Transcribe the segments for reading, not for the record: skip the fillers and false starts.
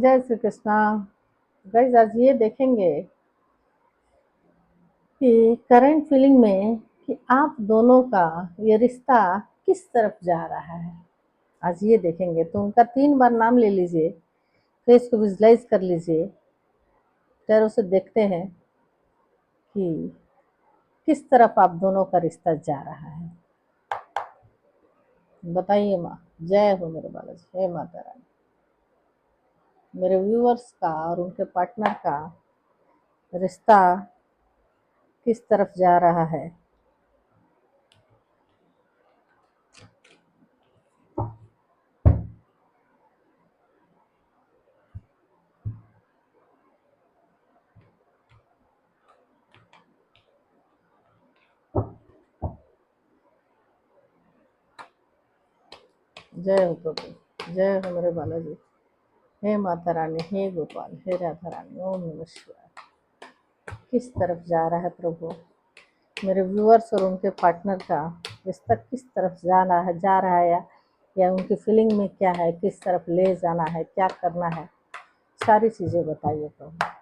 जय श्री कृष्णा। गाइस आज ये देखेंगे कि करंट फीलिंग में कि आप दोनों का ये रिश्ता किस तरफ जा रहा है। आज ये देखेंगे तो उनका 3 बार नाम ले लीजिए, फेस को विजुलाइज कर लीजिए, फिर उसे देखते हैं कि किस तरफ आप दोनों का रिश्ता जा रहा है। बताइए माँ। जय हो मेरे बालाजी, हे माता रानी। मेरे व्यूअर्स का और उनके पार्टनर का रिश्ता किस तरफ जा रहा है। जय हो प्रभु, जय हो मेरे बालाजी, हे माता रानी, हे गोपाल, हे राधा रानी, ओम नमः शिवाय। किस तरफ जा रहा है प्रभु मेरे व्यूअर्स और उनके पार्टनर का रिश्ता किस तरफ जा रहा है या उनकी फीलिंग में क्या है, किस तरफ ले जाना है, क्या करना है, सारी चीज़ें बताइए प्रभु।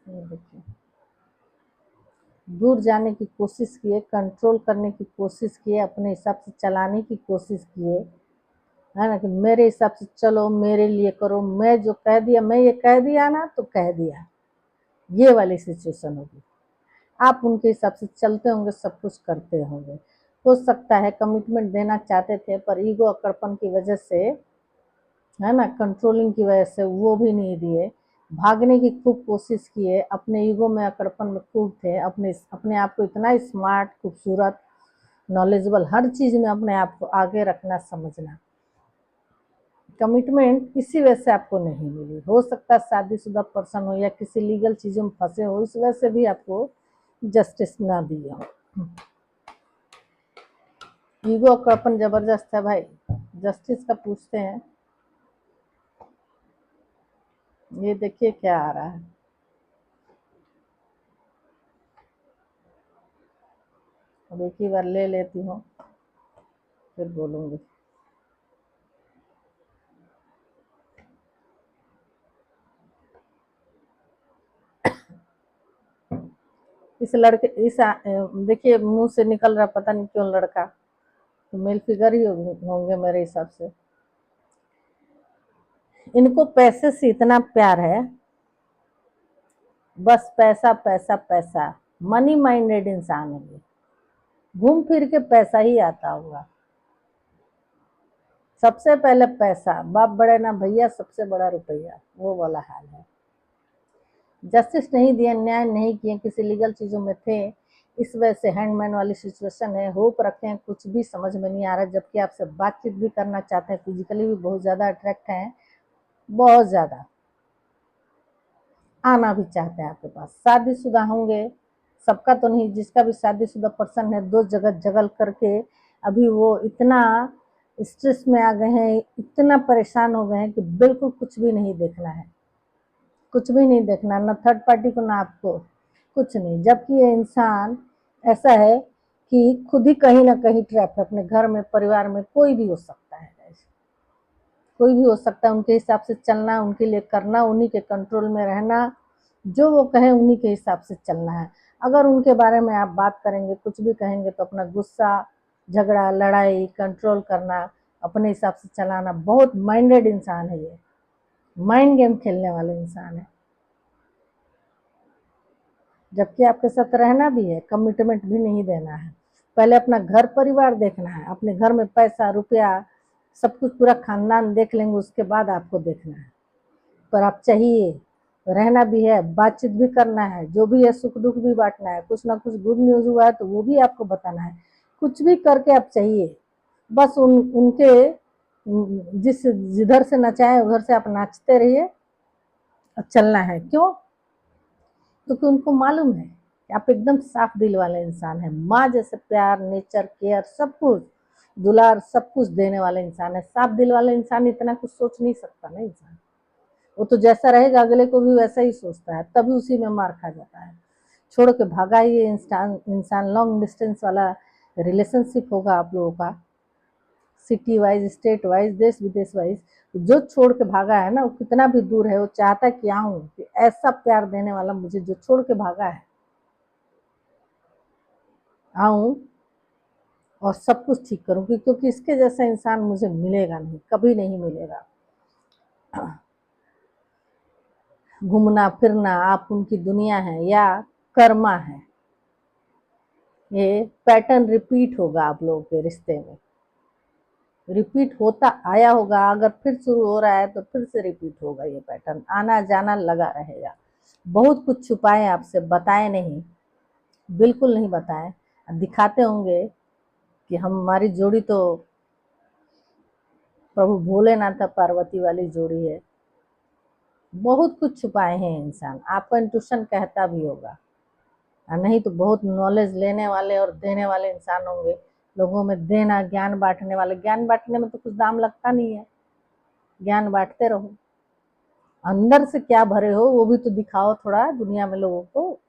ये देखिए, दूर जाने की कोशिश किए, कंट्रोल करने की कोशिश किए, अपने हिसाब से चलाने की कोशिश किए, है ना, कि मेरे हिसाब से चलो, मेरे लिए करो, मैं जो कह दिया, मैं ये कह दिया ना तो कह दिया, ये वाली सिचुएशन होगी। आप उनके हिसाब से चलते होंगे, सब कुछ करते होंगे। हो सकता है कमिटमेंट देना चाहते थे पर ईगो अकड़पन की वजह से, है ना, कंट्रोलिंग की वजह से वो भी नहीं दिए। भागने की खूब कोशिश किए, अपने ईगो में अकड़पन में खूब थे, अपने अपने आप को इतना स्मार्ट, खूबसूरत, नॉलेजेबल, हर चीज़ में अपने आप को आगे रखना, समझना। कमिटमेंट इसी वजह से आपको नहीं मिली। हो सकता है शादीशुदा पर्सन हो या किसी लीगल चीज़ों में फंसे हो, इस वजह से भी आपको जस्टिस ना दिया हो। ईगो का अपन जबरदस्त है भाई। जस्टिस का पूछते हैं, ये देखिए क्या आ रहा है। अब एक ही बार ले लेती हूँ, फिर बोलूँगी। इस लड़के देखिए मुंह से निकल रहा, पता नहीं क्यों लड़का, तो मेल फिगर ही होंगे मेरे हिसाब से। इनको पैसे से इतना प्यार है, बस पैसा पैसा पैसा, मनी माइंडेड इंसान है ये। घूम फिर के पैसा ही आता होगा। सबसे पहले पैसा, बाप बड़े ना भैया, सबसे बड़ा रुपया, वो वाला हाल है। जस्टिस नहीं दिया, न्याय नहीं किए, किसी लीगल चीज़ों में थे, इस वजह से हैंडमैन वाली सिचुएशन है। होप रखते हैं, कुछ भी समझ में नहीं आ रहा, जबकि आपसे बातचीत भी करना चाहते हैं, फिजिकली भी बहुत ज़्यादा अट्रैक्ट हैं, बहुत ज़्यादा आना भी चाहते हैं आपके पास। शादीशुदा होंगे, सबका तो नहीं, जिसका भी शादीशुदा पर्सन है, 2 जगह जगल करके अभी वो इतना स्ट्रेस में आ गए हैं, इतना परेशान हो गए हैं कि बिल्कुल कुछ भी नहीं देखना है, कुछ भी नहीं देखना, ना थर्ड पार्टी को ना आपको, कुछ नहीं। जबकि ये इंसान ऐसा है कि खुद ही कहीं ना कहीं ट्रैप है, अपने घर में, परिवार में, कोई भी हो सकता है, कोई भी हो सकता है। उनके हिसाब से चलना, उनके लिए करना, उन्हीं के कंट्रोल में रहना, जो वो कहें उन्हीं के हिसाब से चलना है। अगर उनके बारे में आप बात करेंगे, कुछ भी कहेंगे, तो अपना गुस्सा, झगड़ा, लड़ाई, कंट्रोल करना, अपने हिसाब से चलाना, बहुत माइंडेड इंसान है ये, माइंड गेम खेलने वाले इंसान है। जबकि आपके साथ रहना भी है, कमिटमेंट भी नहीं देना है, पहले अपना घर परिवार देखना है, अपने घर में पैसा रुपया सब कुछ पूरा खानदान देख लेंगे, उसके बाद आपको देखना है। पर आप चाहिए, रहना भी है, बातचीत भी करना है, जो भी है सुख दुख भी बांटना है, कुछ ना कुछ गुड न्यूज़ हुआ है तो वो भी आपको बताना है, कुछ भी करके आप चाहिए। बस उनके जिधर से नचाए उधर से आप नाचते रहिए, चलना है। क्यों? क्योंकि उनको मालूम है कि आप एकदम साफ दिल वाले इंसान हैं, माँ जैसे प्यार, नेचर, केयर, सब कुछ, दुलार, सब कुछ देने वाले इंसान है। साफ दिल वाले इंसान इतना कुछ सोच नहीं सकता ना इंसान, वो तो जैसा रहेगा अगले को भी वैसा ही सोचता है, तभी उसी में मार खा जाता है। छोड़ के भागा ही ये इंसान लॉन्ग डिस्टेंस वाला रिलेशनशिप होगा आप लोगों का, सिटी वाइज, स्टेट वाइज, देश विदेश वाइज। जो छोड़ के भागा है ना, वो कितना भी दूर है, वो चाहता कि आऊं, कि ऐसा प्यार देने वाला मुझे जो छोड़ के भागा है, आऊं और सब कुछ ठीक करूं, क्योंकि इसके जैसा इंसान मुझे मिलेगा नहीं, कभी नहीं मिलेगा। घूमना फिरना आप उनकी दुनिया है या कर्मा है, ये पैटर्न रिपीट होगा आप लोगों के रिश्ते में, रिपीट होता आया होगा। अगर फिर शुरू हो रहा है तो फिर से रिपीट होगा, ये पैटर्न आना जाना लगा रहेगा। बहुत कुछ छुपाए आपसे, बताए नहीं, बिल्कुल नहीं बताए। दिखाते होंगे कि हमारी जोड़ी तो प्रभु भोलेनाथ पार्वती वाली जोड़ी है। बहुत कुछ छुपाए हैं इंसान, आपका इंट्यूशन कहता भी होगा, नहीं तो बहुत नॉलेज लेने वाले और देने वाले इंसान होंगे, लोगों में देना, ज्ञान बांटने वाले। ज्ञान बांटने में तो कुछ दाम लगता नहीं है, ज्ञान बांटते रहो। अंदर से क्या भरे हो वो भी तो दिखाओ थोड़ा दुनिया में लोगों को,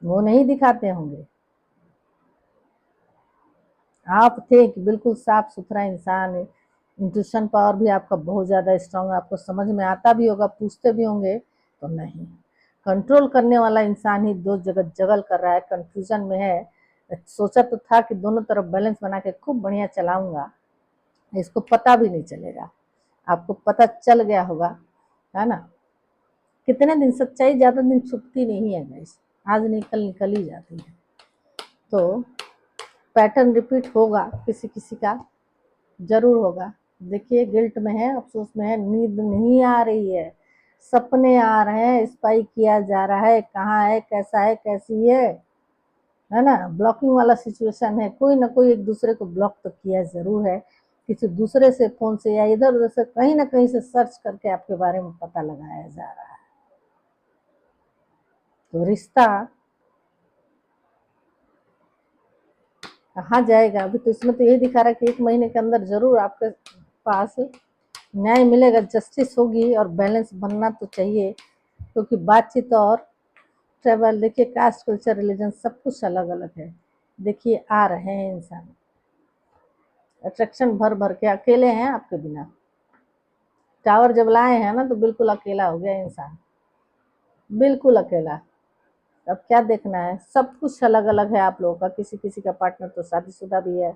वो नहीं दिखाते होंगे। आप थे कि बिल्कुल साफ सुथरा इंसान है, इंट्यूशन पावर भी आपका बहुत ज़्यादा स्ट्रांग है, आपको समझ में आता भी होगा, पूछते भी होंगे, तो नहीं। कंट्रोल करने वाला इंसान ही दो जगह जगल कर रहा है, कंफ्यूजन में है। सोचा तो था कि दोनों तरफ बैलेंस बना के खूब बढ़िया चलाऊंगा, इसको पता भी नहीं चलेगा, आपको पता चल गया होगा, है ना। कितने दिन सच्चाई ज़्यादा दिन छुपती नहीं है गाइस, आज निकल निकल ही जाती है। तो पैटर्न रिपीट होगा, किसी किसी का जरूर होगा। देखिए गिल्ट में है, अफसोस में है, नींद नहीं आ रही है, सपने आ रहे हैं, स्पाई किया जा रहा है, कहाँ है, कैसा है, कैसी है ना। ब्लॉकिंग वाला सिचुएशन है, कोई ना कोई एक दूसरे को ब्लॉक तो किया जरूर है, किसी दूसरे से फोन से या इधर उधर से कहीं ना कहीं से सर्च करके आपके बारे में पता लगाया जा रहा है। तो रिश्ता कहाँ जाएगा, अभी तो इसमें तो यही दिखा रहा है कि 1 महीने के अंदर जरूर आपके पास न्याय मिलेगा, जस्टिस होगी, और बैलेंस बनना तो चाहिए, क्योंकि बातचीत और ट्रैवल, देखिए कास्ट कल्चर रिलीजन सब कुछ अलग अलग है। देखिए आ रहे हैं इंसान, अट्रैक्शन भर भर के, अकेले हैं आपके बिना। टावर जब लाए हैं ना तो बिल्कुल अकेला हो गया इंसान, बिल्कुल अकेला। अब क्या देखना है, सब कुछ अलग अलग है आप लोगों का, किसी किसी का पार्टनर तो शादीशुदा भी है,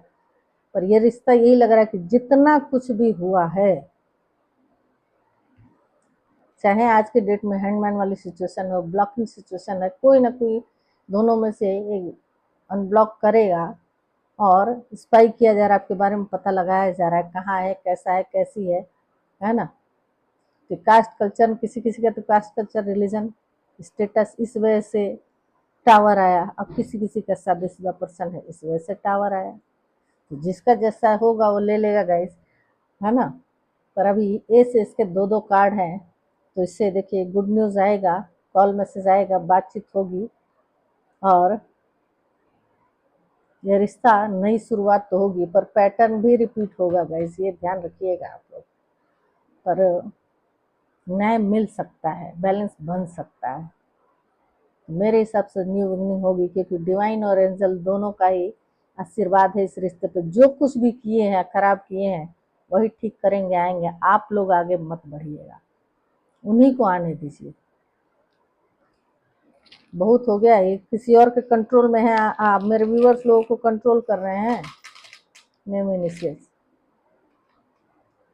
पर ये रिश्ता यही लग रहा है कि जितना कुछ भी हुआ है, चाहे आज के डेट में हैंडमैन वाली सिचुएशन हो, ब्लॉकिंग सिचुएशन है, कोई ना कोई दोनों में से एक अनब्लॉक करेगा, और स्पाई किया जा रहा है, आपके बारे में पता लगाया जा रहा है, कहाँ है, कैसा है, कैसी है ना। तो कास्ट कल्चर, किसी किसी का तो कास्ट कल्चर रिलीजन स्टेटस इस वजह से टावर आया, अब किसी किसी का शादीशुदा पर्सन है इस वजह से टावर आया। तो जिसका जैसा होगा वो ले लेगा गाइस, है ना। पर अभी ए से इसके दो दो कार्ड हैं, तो इससे देखिए गुड न्यूज़ आएगा, कॉल मैसेज आएगा, बातचीत होगी, और ये रिश्ता नई शुरुआत तो होगी, पर पैटर्न भी रिपीट होगा गाइस, ये ध्यान रखिएगा आप लोग। पर न्याय मिल सकता है, बैलेंस बन सकता है, मेरे हिसाब से न्यू बिगनिंग होगी, क्योंकि डिवाइन और एंजल दोनों का ही आशीर्वाद है इस रिश्ते पे। जो कुछ भी किए हैं, खराब किए हैं, वही ठीक करेंगे, आएंगे। आप लोग आगे मत बढ़िएगा, उन्हीं को आने दीजिए। बहुत हो गया, ये किसी और के कंट्रोल में है, आप मेरे व्यूअर्स लोगों को कंट्रोल कर रहे हैं। नेम इनिशियल्स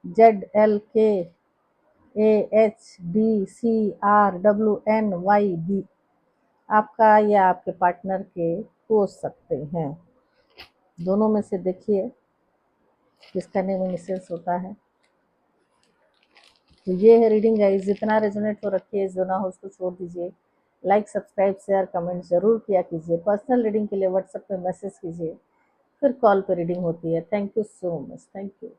ZLKAHDCRWNYD, आपका या आपके पार्टनर के हो सकते हैं, दोनों में से देखिए किसका नेम इनिशियल्स होता है। तो ये है रीडिंग गाइस, जितना रेजोनेट हो रखिए, जो ना हो उसको छोड़ दीजिए। लाइक सब्सक्राइब शेयर कमेंट जरूर किया कीजिए। पर्सनल रीडिंग के लिए व्हाट्सएप पे मैसेज कीजिए, फिर कॉल पे रीडिंग होती है। Thank you so much, thank you.